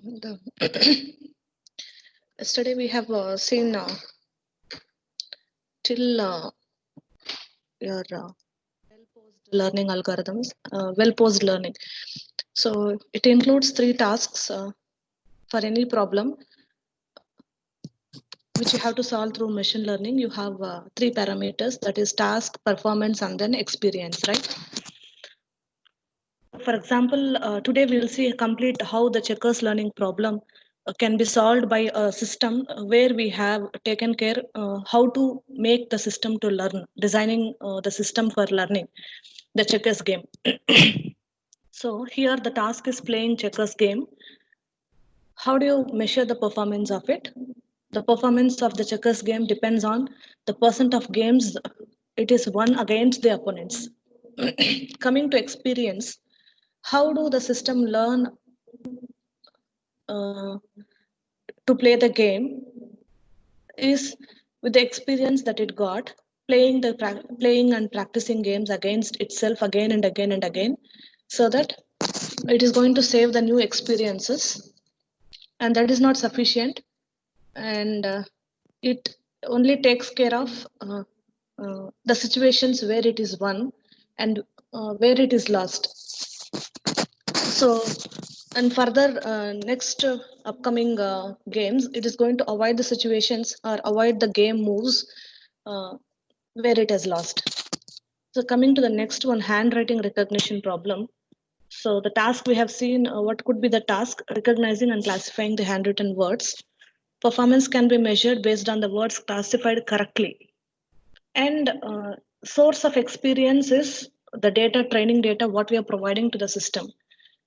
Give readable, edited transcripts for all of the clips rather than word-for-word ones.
The yesterday we have seen till your well-posed learning algorithms, well-posed learning. So it includes three tasks for any problem which you have to solve through machine learning. You have three parameters, that is task, performance, and then experience, right? For example, today we will see a complete how the checkers learning problem can be solved by a system where we have taken care how to make the system to learn, designing the system for learning the checkers game. So here the task is playing checkers game. How do you measure the performance of it? The performance of the checkers game depends on the percent of games it is won against the opponents. Coming to experience, how do the system learn uh, to play the game is with the experience that it got playing and practicing games against itself again and again and again, so that it is going to save the new experiences, and that is not sufficient, and it only takes care of the situations where it is won and where it is lost. So, and further, next upcoming games, it is going to avoid the situations or avoid the game moves uh, where it has lost. So, coming to the next one, handwriting recognition problem. So, the task we have seen, what could be the task? Recognizing and classifying the handwritten words. Performance can be measured based on the words classified correctly. And source of experience is the data, training data, what we are providing to the system.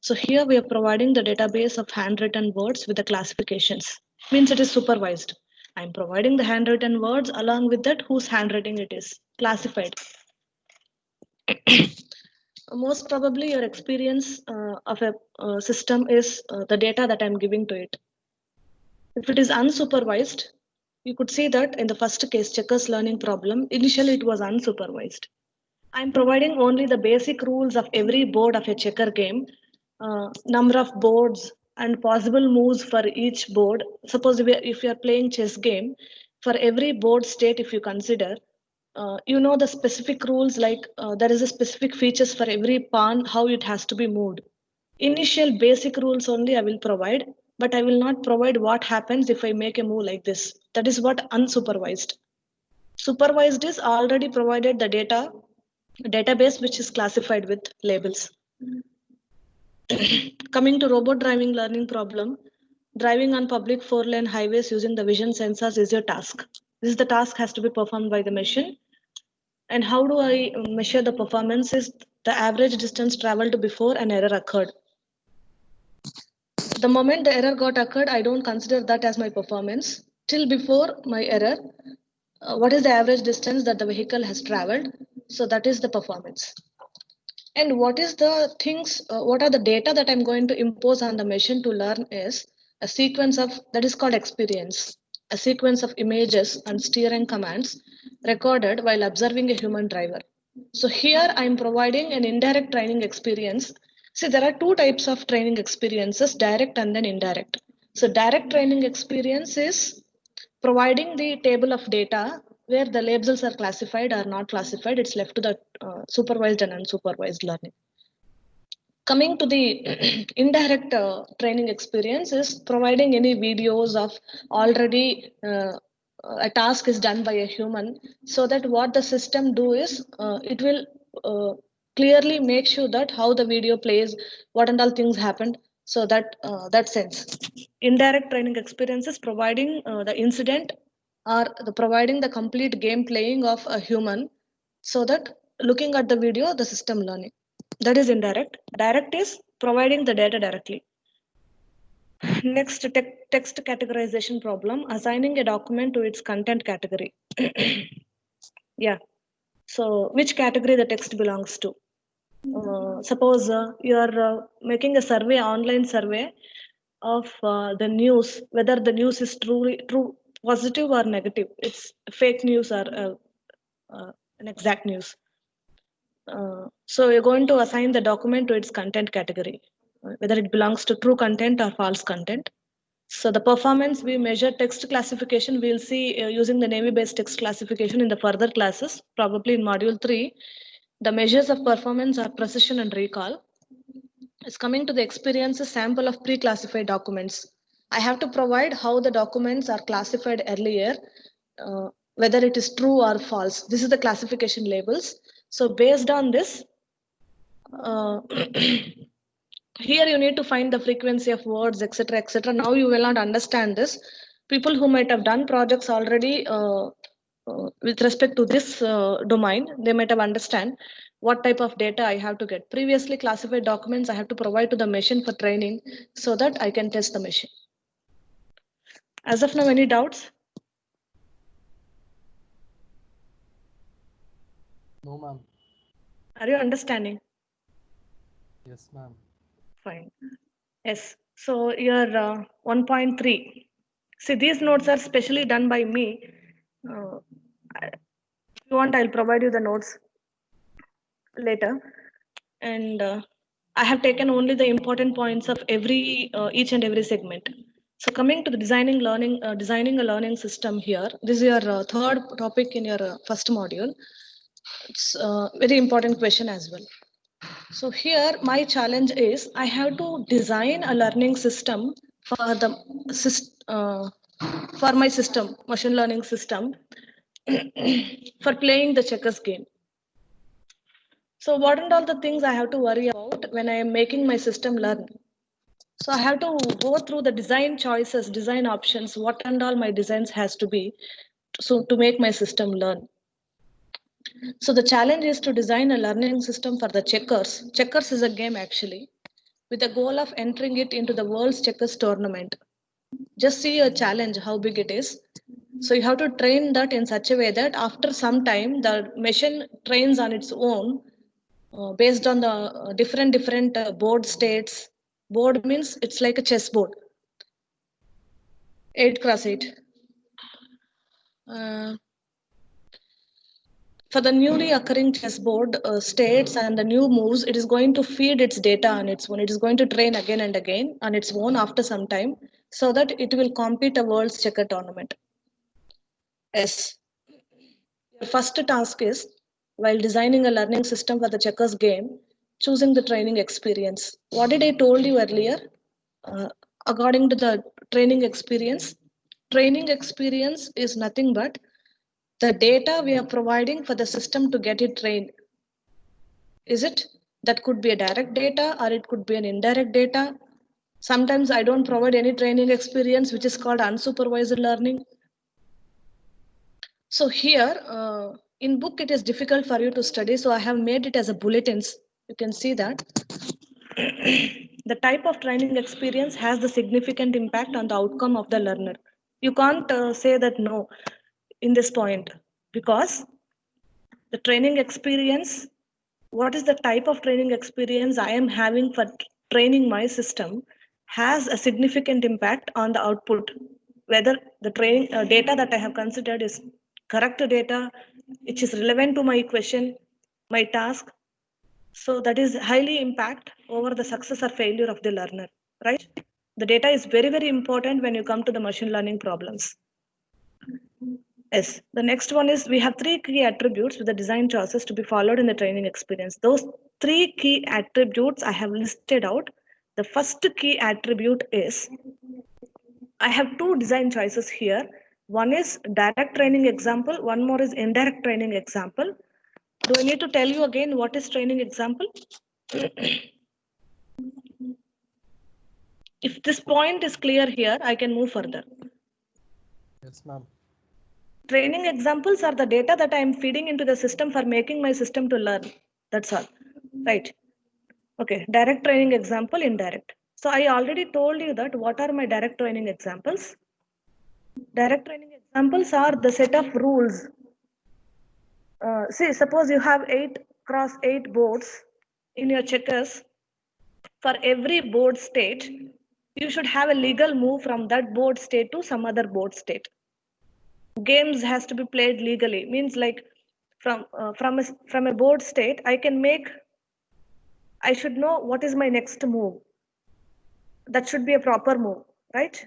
So here we are providing the database of handwritten words with the classifications. Means it is supervised. I'm providing the handwritten words along with that whose handwriting it is classified. Most probably your experience of a system is the data that I'm giving to it. If it is unsupervised, you could see that in the first case, checkers learning problem, initially it was unsupervised. I'm providing only the basic rules of every board of a checker game, number of boards and possible moves for each board. Suppose if you are playing chess game, for every board state, if you consider, you know the specific rules, like there is a specific features for every pawn, how it has to be moved. Initial basic rules only I will provide, but I will not provide what happens if I make a move like this. That is what unsupervised. Supervised is already provided the data database which is classified with labels. Coming to robot driving learning problem, driving on public four-lane highways using the vision sensors is your task. This is the task has to be performed by the machine. And how do I measure the performance is the average distance traveled before an error occurred. The moment the error got occurred, I don't consider that as my performance. Till before my error, what is the average distance that the vehicle has traveled? So that is the performance. And what is the things, what are the data that I'm going to impose on the machine to learn is a sequence of, that is called experience, a sequence of images and steering commands recorded while observing a human driver. So here I'm providing an indirect training experience. See, there are two types of training experiences, direct and then indirect. So direct training experience is providing the table of data where the labels are classified or not classified. It's left to the supervised and unsupervised learning. Coming to the indirect training experience is providing any videos of already a task is done by a human, so that what the system do is it will clearly make sure that how the video plays, what and all things happened. So that that sense, indirect training experience is providing the incident or the providing the complete game playing of a human, so that looking at the video the system learning. That is indirect. Direct is providing the data directly. Next, text categorization problem, assigning a document to its content category. Yeah. So which category the text belongs to? Suppose you are making a survey, online survey of the news, whether the news is true, positive or negative. It's fake news or an exact news. So you're going to assign the document to its content category. whether it belongs to true content or false content. So the performance, we measure text classification. We'll see using the Navy-based text classification in the further classes, probably in module 3. The measures of performance are precision and recall. It's coming to the experience sample of pre-classified documents. I have to provide how the documents are classified earlier, whether it is true or false. This is the classification labels. So based on this, here you need to find the frequency of words, etc., etc. Now you will not understand this. People who might have done projects already with respect to this domain, they might have understand what type of data I have to get. Previously classified documents I have to provide to the machine for training so that I can test the machine. As of now, any doubts? No, ma'am. Are you understanding? Yes, ma'am. Fine. Yes. So your 1.3. See, these notes are specially done by me. If you want, I'll provide you the notes later. And I have taken only the important points of each and every segment. So coming to the designing a learning system here. This is your third topic in your first module. It's a very important question as well. So here my challenge is I have to design a learning system for the for my system, machine learning system, for playing the checkers game. So what and all the things I have to worry about when I am making my system learn? So I have to go through the design choices, design options, what and all my designs has to be so to make my system learn. So the challenge is to design a learning system for the checkers. Checkers is a game actually, with the goal of entering it into the world's checkers tournament. Just see a challenge, how big it is. So you have to train that in such a way that after some time, the machine trains on its own based on the different board states. Board means it's like a chessboard, 8x8. For the newly occurring chessboard states and the new moves, it is going to feed its data on its own. It is going to train again and again on its own after some time so that it will compete a world's checker tournament. Yes. Your first task is, while designing a learning system for the checkers game, choosing the training experience. What did I told you earlier? Uh, According to the training experience is nothing but the data we are providing for the system to get it trained. Is it? That could be a direct data or it could be an indirect data. Sometimes I don't provide any training experience, which is called unsupervised learning. So here in book, it is difficult for you to study. So I have made it as a bulletins. You can see that. The type of training experience has the significant impact on the outcome of the learner. You can't say that no in this point because the training experience, what is the type of training experience I am having for training my system has a significant impact on the output. Whether the training data that I have considered is correct data, which is relevant to my question, my task. So that is highly impact over the success or failure of the learner, right? The data is very, very important when you come to the machine learning problems. Yes, the next one is we have three key attributes with the design choices to be followed in the training experience. Those three key attributes I have listed out. The first key attribute is I have two design choices here. One is direct training example, one more is indirect training example. Do I need to tell you again what is training example? If this point is clear here, I can move further. Yes, ma'am. Training examples are the data that I am feeding into the system for making my system to learn. That's all, right? Okay, direct training example, indirect. So I already told you that what are my direct training examples? Direct training examples are the set of rules. See, suppose you have 8x8 boards in your checkers. For every board state, you should have a legal move from that board state to some other board state. Games has to be played legally, means like from a board state, I should know what is my next move. that should be a proper move, right?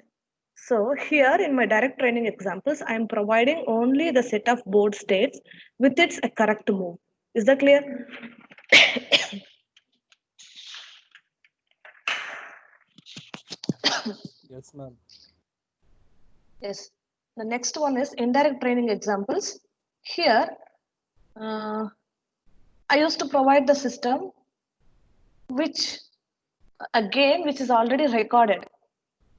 So here in my direct training examples, I am providing only the set of board states with its a correct move. Is that clear? Yes, ma'am. Yes. The next one is indirect training examples. Here, I used to provide the system which a game which is already recorded,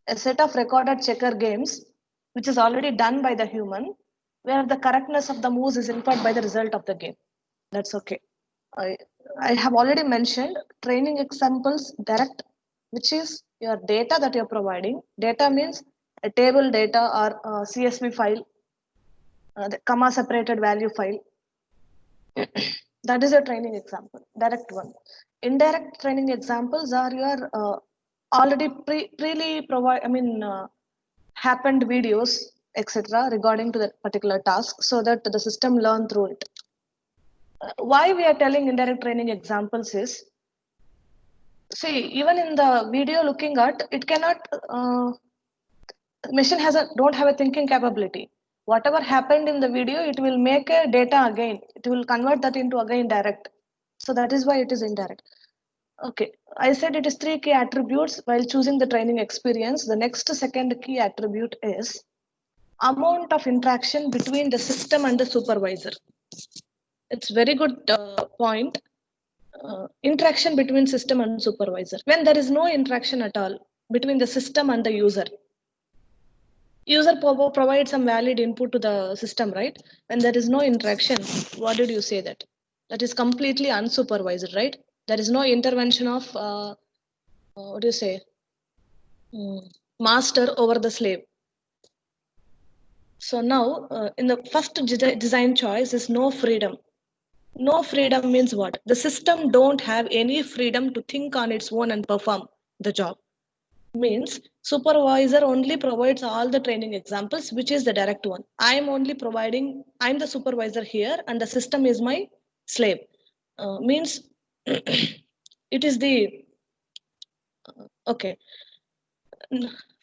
a set of recorded checker games which is already done by the human, where the correctness of the moves is inferred by the result of the game. That's okay. I, I have already mentioned training examples direct, which is your data that you're providing. Data means a table data or a CSV file, the comma separated value file. That is your training example, direct one. Indirect training examples are your already pre provide, happened videos, etc. regarding to that particular task, so that the system learn through it. Why we are telling indirect training examples is, see, even in the video looking at, it cannot, machine don't have a thinking capability. Whatever happened in the video, it will make a data again. It will convert that into again direct. So that is why it is indirect. Okay, I said it is 3 key attributes while choosing the training experience. The next second key attribute is amount of interaction between the system and the supervisor. It's very good point. Interaction between system and supervisor. When there is no interaction at all between the system and the user provides some valid input to the system, right? When there is no interaction, what did you say that? That is completely unsupervised, right? There is no intervention of, what do you say, master over the slave. So now, in the first design choice is no freedom. No freedom means what? The system don't have any freedom to think on its own and perform the job. Means supervisor only provides all the training examples, which is the direct one. I'm the supervisor here and the system is my slave. Means it is the, okay.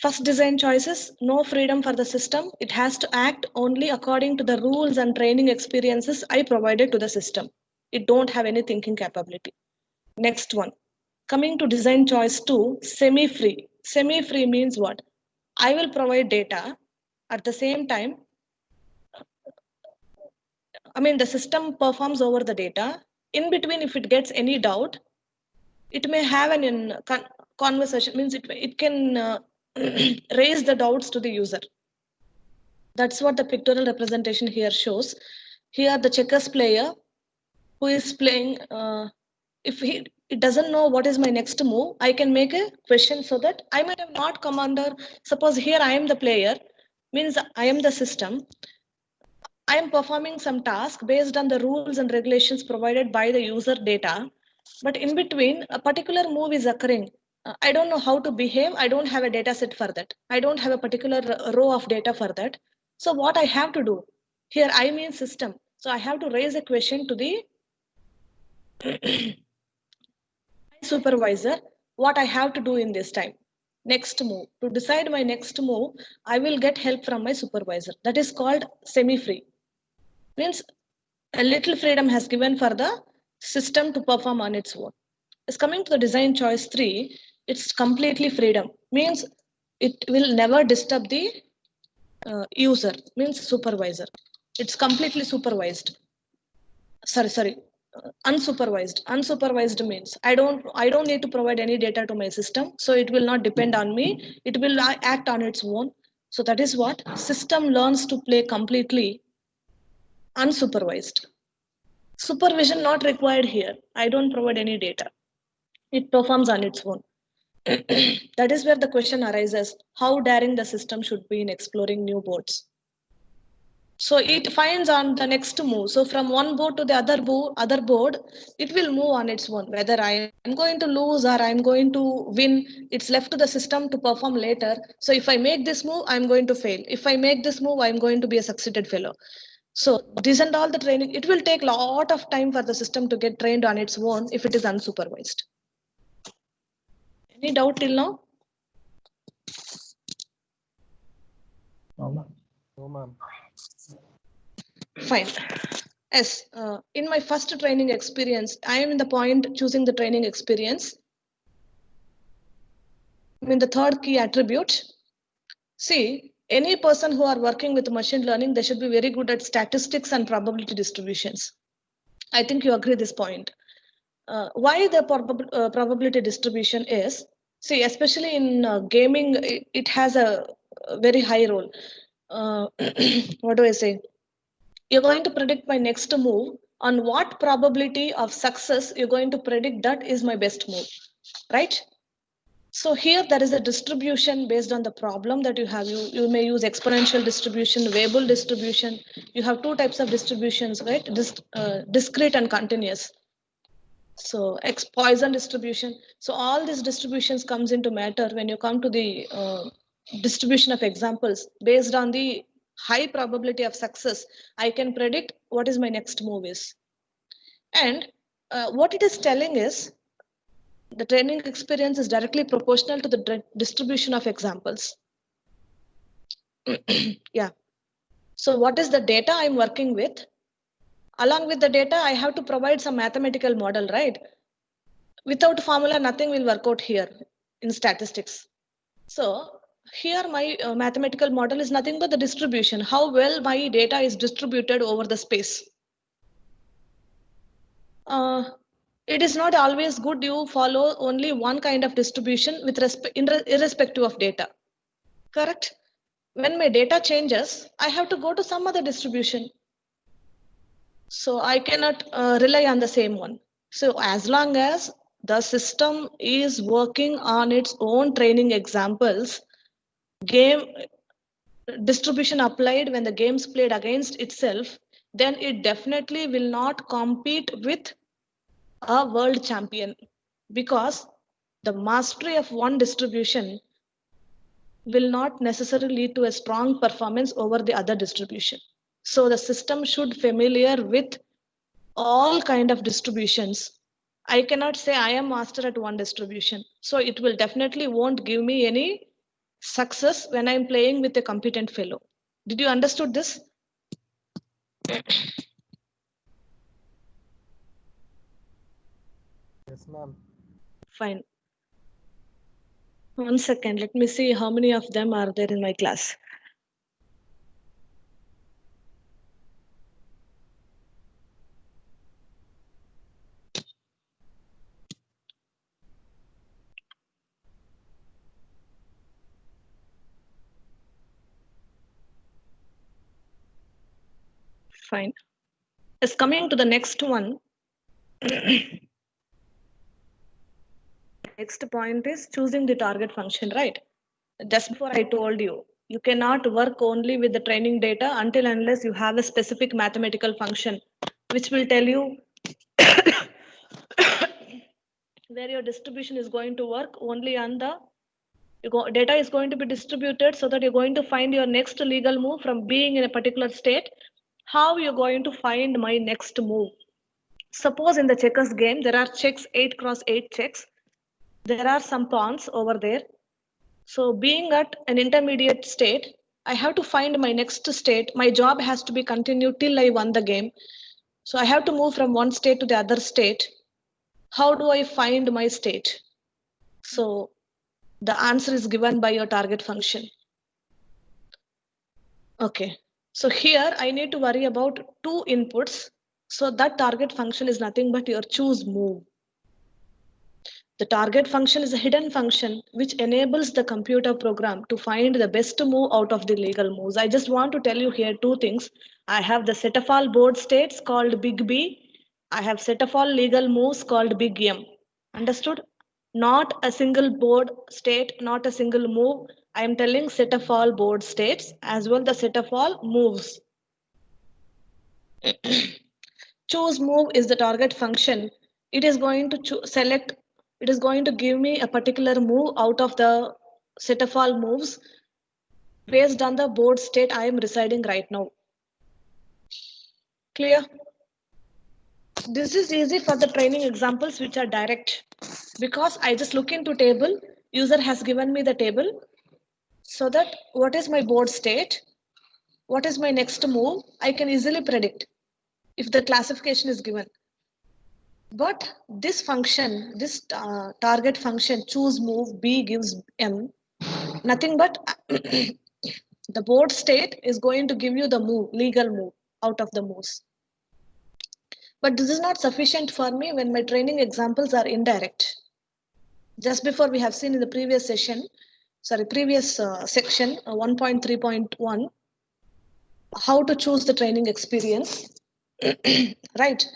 First design choices, no freedom for the system. It has to act only according to the rules and training experiences I provided to the system. It don't have any thinking capability. Next one, coming to design choice 2, semi-free. Semi-free means what? I will provide data at the same time. The system performs over the data. In between, if it gets any doubt, it may have an conversation, means it can raise the doubts to the user. That's what the pictorial representation here shows. Here, the checkers player who is playing, if it doesn't know what is my next move, I can make a question so that I might have not come under, suppose here I am the player, means I am the system. I am performing some task based on the rules and regulations provided by the user data. But in between, a particular move is occurring. I don't know how to behave. I don't have a data set for that. I don't have a particular row of data for that. So what I have to do here, I mean system. So I have to raise a question to the supervisor, what I have to do in this time. Next move. To decide my next move, I will get help from my supervisor. That is called semi-free. Means a little freedom has given for the system to perform on its own. Is coming to the design choice 3, it's completely freedom. Means it will never disturb the user, means supervisor. It's completely supervised. Sorry, unsupervised. Unsupervised means I don't need to provide any data to my system, so it will not depend on me. It will act on its own. So that is what system learns to play completely unsupervised. Supervision not required here. I don't provide any data. It performs on its own. That is where the question arises, how daring the system should be in exploring new boards. So it finds on the next move. So from one board to the other board, it will move on its own. Whether I am going to lose or I am going to win, it's left to the system to perform later. So if I make this move, I'm going to fail. If I make this move, I'm going to be a succeeded fellow. So this and all the training, it will take a lot of time for the system to get trained on its own if it is unsupervised. Any doubt till now? No, ma'am. Fine. Yes, in my first training experience, I am in the point choosing the training experience. I mean the third key attribute. See, any person who are working with machine learning, they should be very good at statistics and probability distributions. I think you agree this point. Why the probability distribution is, see, especially in gaming, it has a very high role. What do I say? You're going to predict my next move. On what probability of success you're going to predict that is my best move, right? So here there is a distribution based on the problem that you have. You may use exponential distribution, Weibull distribution. You have two types of distributions, right? Discrete and continuous. So Poisson distribution. So all these distributions comes into matter when you come to the distribution of examples. Based on the high probability of success, I can predict what is my next move is. And what it is telling is the training experience is directly proportional to the distribution of examples. Yeah. So what is the data I'm working with? Along with the data, I have to provide some mathematical model, right? Without formula, nothing will work out here in statistics. So here my mathematical model is nothing but the distribution, how well my data is distributed over the space. It is not always good you follow only one kind of distribution with irrespective of data. Correct? When my data changes, I have to go to some other distribution. So I cannot rely on the same one. So as long as the system is working on its own training examples, game distribution applied when the game's played against itself, then it definitely will not compete with a world champion, because the mastery of one distribution will not necessarily lead to a strong performance over the other distribution. So the system should familiar with all kind of distributions. I cannot say I am master at one distribution. So it will definitely won't give me any success when I'm playing with a competent fellow. Did you understood this? Yes, ma'am. Fine. 1 second. Let me see how many of them are there in my class. Fine. Is coming to the next one. Next point is choosing the target function, right? Just before I told you, you cannot work only with the training data until unless you have a specific mathematical function, which will tell you where your distribution is going to work only on the data is going to be distributed so that you're going to find your next legal move from being in a particular state. How you're going to find my next move? Suppose in the checkers game, there are checks, 8x8 checks. There are some pawns over there. So being at an intermediate state, I have to find my next state. My job has to be continued till I won the game. So I have to move from one state to the other state. How do I find my state? So the answer is given by your target function. Okay. So here I need to worry about two inputs. So that target function is nothing but your choose move. The target function is a hidden function which enables the computer program to find the best move out of the legal moves. I just want to tell you here two things. I have the set of all board states called big B. I have set of all legal moves called big M. Understood? Not a single board state, not a single move. I am telling set of all board states as well the set of all moves. Choose move is the target function. It is going to select, it is going to give me a particular move out of the set of all moves based on the board state I am residing right now. Clear? This is easy for the training examples which are direct, because I just look into table, user has given me the table, so that what is my board state? what is my next move, I can easily predict if the classification is given. But this function, this target function, choose move B gives M, nothing but the board state is going to give you the move, legal move out of the moves. But this is not sufficient for me when my training examples are indirect. Just before we have seen in the previous session, previous section 1.3.1, how to choose the training experience, right?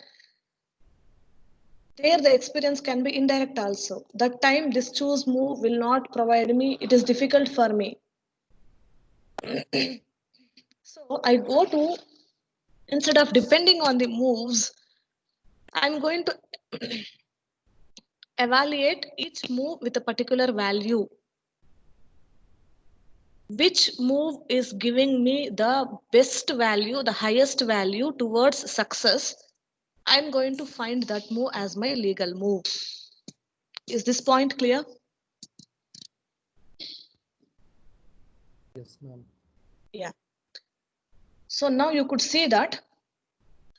There the experience can be indirect also. That time this choose move will not provide me, it is difficult for me. So I go to, instead of depending on the moves, I'm going to evaluate each move with a particular value. Which move is giving me the best value, the highest value towards success, I'm going to find that move as my legal move. Is this point clear? Yes, ma'am. Yeah. So now you could see that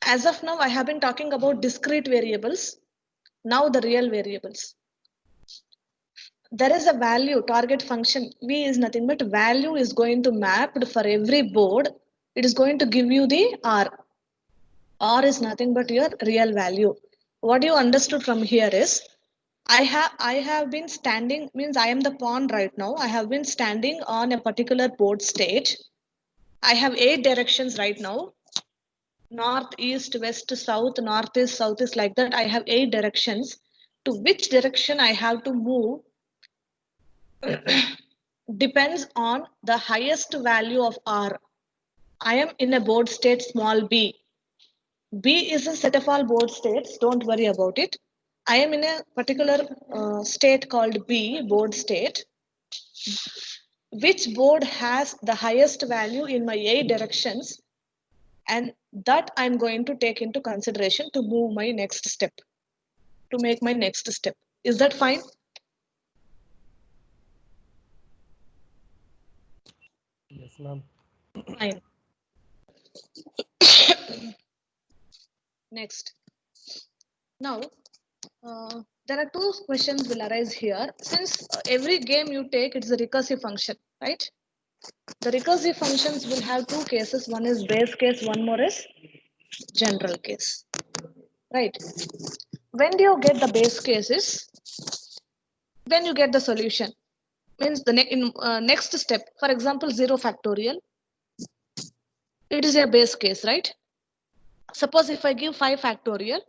as of now I have been talking about discrete variables. Now the real variables. There is a value target function. V is nothing but value is going to mapped for every board. It is going to give you the R. R is nothing but your real value. What you understood from here is I have been standing, means I am the pawn right now. I have been standing on a particular board state. I have 8 directions right now. North, east, west, south, northeast, southeast, like that. I have 8 directions. To which direction I have to move depends on the highest value of R. I am in a board state small b. B is a set of all board states. Don't worry about it. I am in a particular state called B, board state. Which board has the highest value in my 8 directions, and that I'm going to take into consideration to move my next step, to make my next step. Is that fine? Yes, ma'am. Fine. Next. Now, there are 2 questions will arise here. Since every game you take, it's a recursive function, right? The recursive functions will have 2 cases. One is base case, one more is general case, right? When do you get the base cases? When you get the solution. Means the next step, for example, 0 factorial, it is a base case, right? Suppose if I give 5 factorial,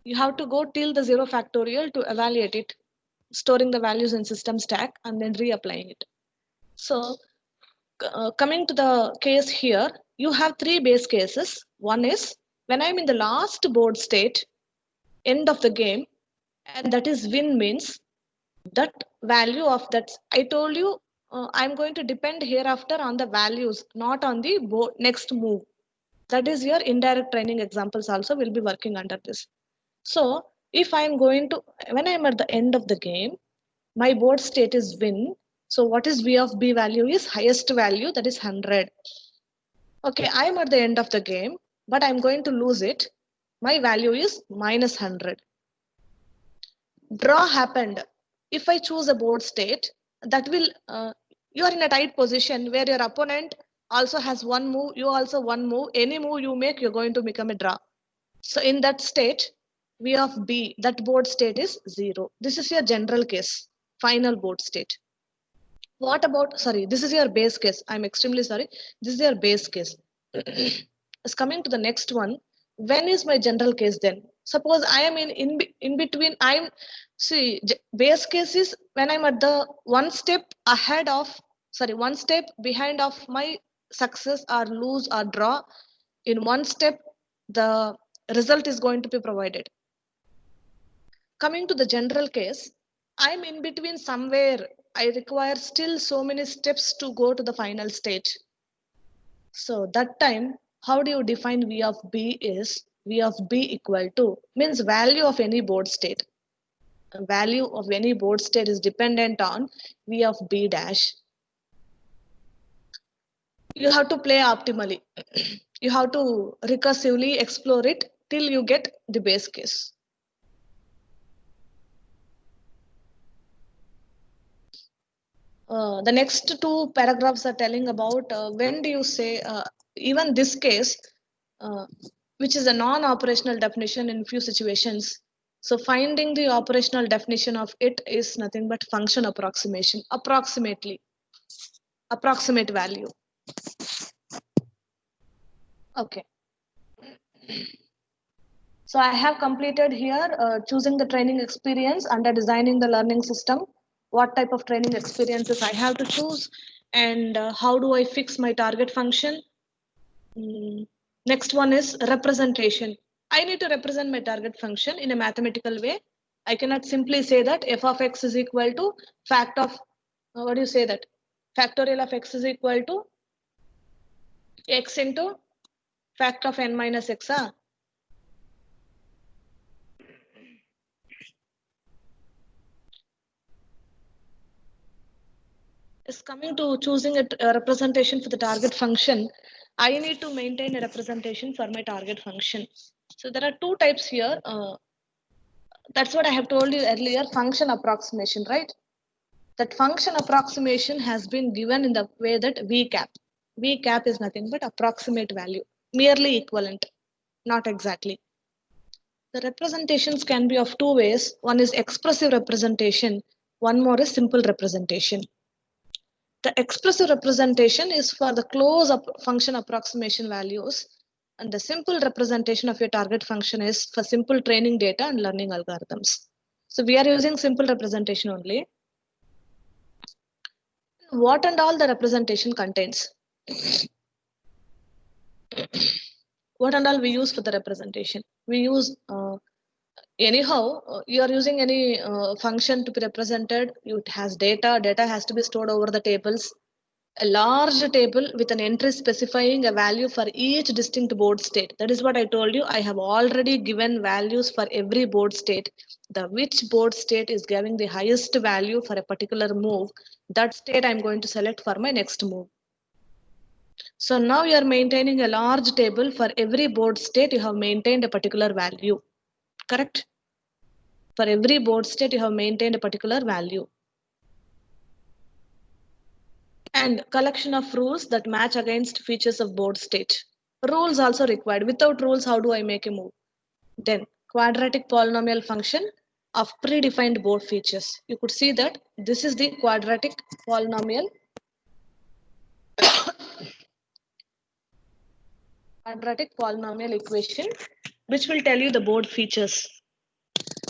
you have to go till the 0 factorial to evaluate it, storing the values in system stack and then reapplying it. So coming to the case here, you have 3 base cases. One is when I'm in the last board state, end of the game, and that is win, means that value of that, I told you, I'm going to depend hereafter on the values, not on the next move. That is your indirect training examples also will be working under this. So if I'm going to, when I'm at the end of the game, my board state is win. So what is V of B value is highest value, that is 100. Okay, I'm at the end of the game, but I'm going to lose it. My value is minus 100. Draw happened. If I choose a board state, that will, you are in a tight position where your opponent also has one move, you also one move. Any move you make, you're going to become a draw. So in that state, V of B, that board state is 0. This is your general case, final board state. What about, sorry, this is your base case. I'm extremely sorry. This is your base case. Is coming to the next one. When is my general case then? Suppose I am in between. I'm, see, base case is when I'm at the one step ahead of, sorry, one step behind of my success or lose or draw. In one step, the result is going to be provided. Coming to the general case, I'm in between somewhere. I require still so many steps to go to the final state. So that time, how do you define V of B is V of B equal to, means value of any board state. Value of any board state is dependent on V of B dash. you have to play optimally. You have to recursively explore it till you get the base case. The next two paragraphs are telling about when do you say even this case, uh, which is a non-operational definition in few situations. So finding the operational definition of it is nothing but function approximation, approximate value. Okay. So I have completed here choosing the training experience under designing the learning system. What type of training experiences I have to choose, and how do I fix my target function. Next one is representation. I need to represent my target function in a mathematical way. I cannot simply say that f of x is equal to fact of, what do you say that? Factorial of x is equal to x into fact of n minus x. Is coming to choosing a representation for the target function, I need to maintain a representation for my target function. So there are two types here. That's what I have told you earlier, function approximation, right? That function approximation has been given in the way that V cap. V cap is nothing but approximate value, merely equivalent, not exactly. The representations can be of two ways. One is expressive representation, one more is simple representation. The expressive representation is for the close up function approximation values, and the simple representation of your target function is for simple training data and learning algorithms. So we are using simple representation only. What and all the representation contains? What and all we use for the representation? We use anyhow, you are using any function to be represented. It has data has to be stored over the tables. A large table with an entry specifying a value for each distinct board state. That is what I told you. I have already given values for every board state. The which board state is giving the highest value for a particular move, that state I'm going to select for my next move. So now you are maintaining a large table. For every board state you have maintained a particular value, correct? For every board state you have maintained a particular value. And collection of rules that match against features of board state. Rules also required. Without rules, how do I make a move? Then quadratic polynomial function of predefined board features. You could see that this is the polynomial quadratic polynomial equation, which will tell you the board features.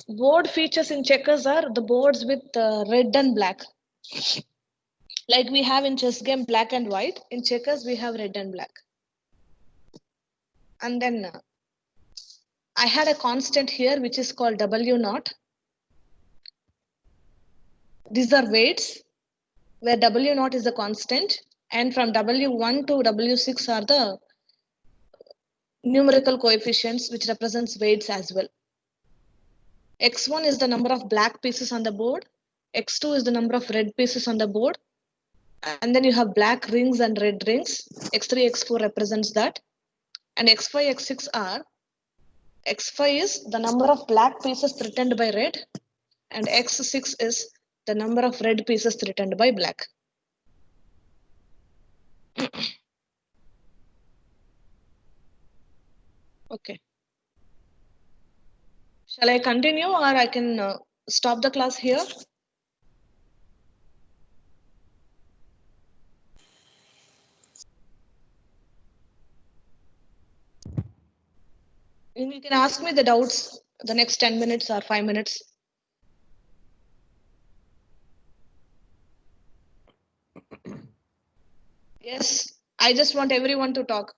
Board features in checkers are the boards with red and black. Like we have in chess game black and white, in checkers we have red and black. And then I had a constant here which is called W naught. These are weights where W naught is the constant, and from W1 to W6 are the numerical coefficients which represents weights as well. X1 is the number of black pieces on the board, X2 is the number of red pieces on the board, and then you have black rings and red rings. X3, X4 represents that, and X5, X6 are, X5 is the number of black pieces threatened by red, and X6 is the number of red pieces threatened by black. Okay. Shall I continue or I can stop the class here? You can ask me the doubts the next 10 minutes or 5 minutes. Yes, I just want everyone to talk.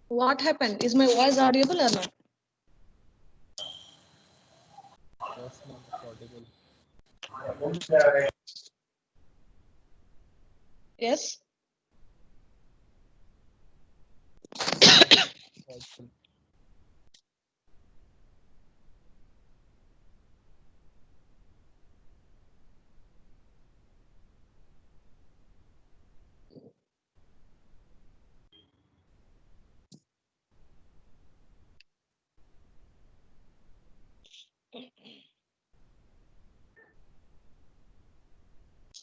What happened? Is my voice audible or not? Yes, ma'am. It's audible. Yes. Yes, ma'am. It's audible.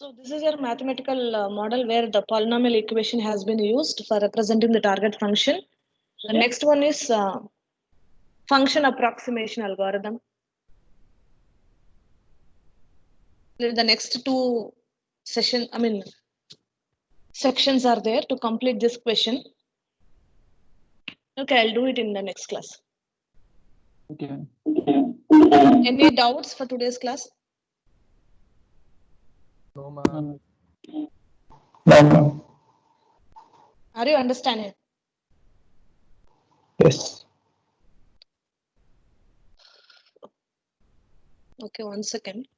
So this is your mathematical model where the polynomial equation has been used for representing the target function. The next one is function approximation algorithm. The next two sections are there to complete this question. Okay, I'll do it in the next class. Okay. Any doubts for today's class? No, ma'am. No, ma'am. Are you understanding? Yes. Okay, 1 second.